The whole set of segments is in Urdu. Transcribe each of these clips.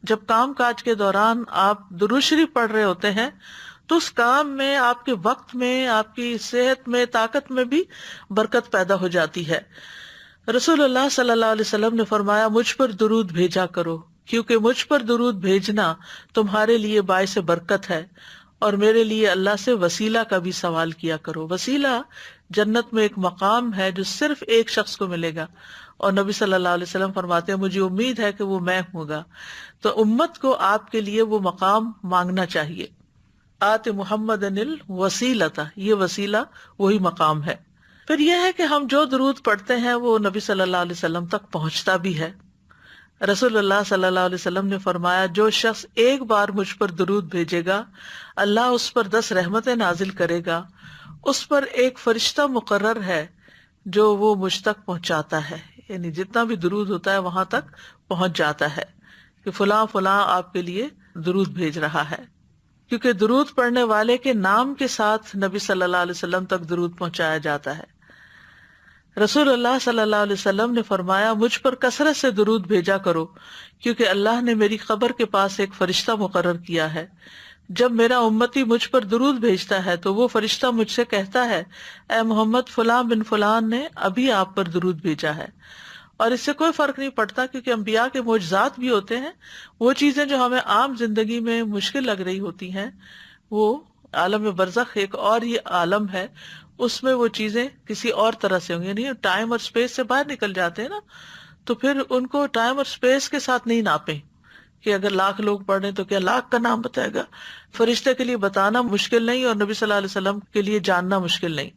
جب کام کاج کے دوران آپ درود شریف پڑھ رہے ہوتے ہیں تو اس کام میں، آپ کے وقت میں، آپ کی صحت میں، طاقت میں بھی برکت پیدا ہو جاتی ہے۔ رسول اللہ صلی اللہ علیہ وسلم نے فرمایا، مجھ پر درود بھیجا کرو، کیونکہ مجھ پر درود بھیجنا تمہارے لیے باعث برکت ہے، اور میرے لیے اللہ سے وسیلہ کا بھی سوال کیا کرو۔ وسیلہ جنت میں ایک مقام ہے جو صرف ایک شخص کو ملے گا، اور نبی صلی اللہ علیہ وسلم فرماتے ہیں مجھے امید ہے کہ وہ میں ہوں گا۔ تو امت کو آپ کے لیے وہ مقام مانگنا چاہیے۔ آت محمد الوسیلۃ، یہ وسیلہ وہی مقام ہے۔ پھر یہ ہے کہ ہم جو درود پڑھتے ہیں وہ نبی صلی اللہ علیہ وسلم تک پہنچتا بھی ہے۔ رسول اللہ صلی اللہ علیہ وسلم نے فرمایا، جو شخص ایک بار مجھ پر درود بھیجے گا، اللہ اس پر 10 رحمتیں نازل کرے گا۔ اس پر ایک فرشتہ مقرر ہے جو وہ مجھ تک پہنچاتا ہے، یعنی جتنا بھی درود ہوتا ہے وہاں تک پہنچ جاتا ہے کہ فلاں فلاں آپ کے لیے درود بھیج رہا ہے، کیونکہ درود پڑھنے والے کے نام کے ساتھ نبی صلی اللہ علیہ وسلم تک درود پہنچایا جاتا ہے۔ رسول اللہ صلی اللہ علیہ وسلم نے فرمایا، مجھ پر کثرت سے درود بھیجا کرو، کیونکہ اللہ نے میری قبر کے پاس ایک فرشتہ مقرر کیا ہے۔ جب میرا امتی مجھ پر درود بھیجتا ہے تو وہ فرشتہ مجھ سے کہتا ہے، اے محمد، فلاں بن فلاں نے ابھی آپ پر درود بھیجا ہے۔ اور اس سے کوئی فرق نہیں پڑتا، کیونکہ انبیاء کے معجزات بھی ہوتے ہیں، وہ چیزیں جو ہمیں عام زندگی میں مشکل لگ رہی ہوتی ہیں، وہ عالم برزخ ایک اور یہ عالم ہے، اس میں وہ چیزیں کسی اور طرح سے ہوں گی، یعنی ٹائم اور اسپیس سے باہر نکل جاتے ہیں نا، تو پھر ان کو ٹائم اور اسپیس کے ساتھ نہیں ناپیں کہ اگر 1,00,000 لوگ پڑھ رہے تو کیا 1,00,000 کا نام بتائے گا۔ فرشتے کے لیے بتانا مشکل نہیں، اور نبی صلی اللہ علیہ وسلم کے لیے جاننا مشکل نہیں۔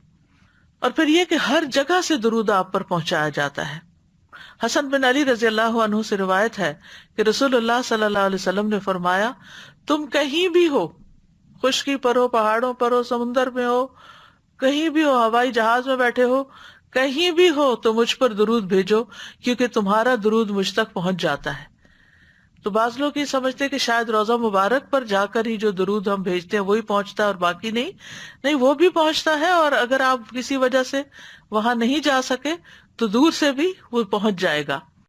اور پھر یہ کہ ہر جگہ سے درود آپ پر پہنچایا جاتا ہے۔ حسن بن علی رضی اللہ عنہ سے روایت ہے کہ رسول اللہ صلی اللہ علیہ وسلم نے فرمایا، تم کہیں بھی ہو، خشکی پر ہو، پہاڑوں پر ہو، سمندر میں ہو، کہیں بھی ہو، ہوائی جہاز میں بیٹھے ہو، کہیں بھی ہو تو مجھ پر درود بھیجو، کیونکہ تمہارا درود مجھ تک پہنچ جاتا ہے۔ تو بعض لوگ یہ سمجھتے ہیں کہ شاید روضہ مبارک پر جا کر ہی جو درود ہم بھیجتے ہیں وہی پہنچتا ہے اور باقی نہیں۔ نہیں، وہ بھی پہنچتا ہے، اور اگر آپ کسی وجہ سے وہاں نہیں جا سکے تو دور سے بھی وہ پہنچ جائے گا۔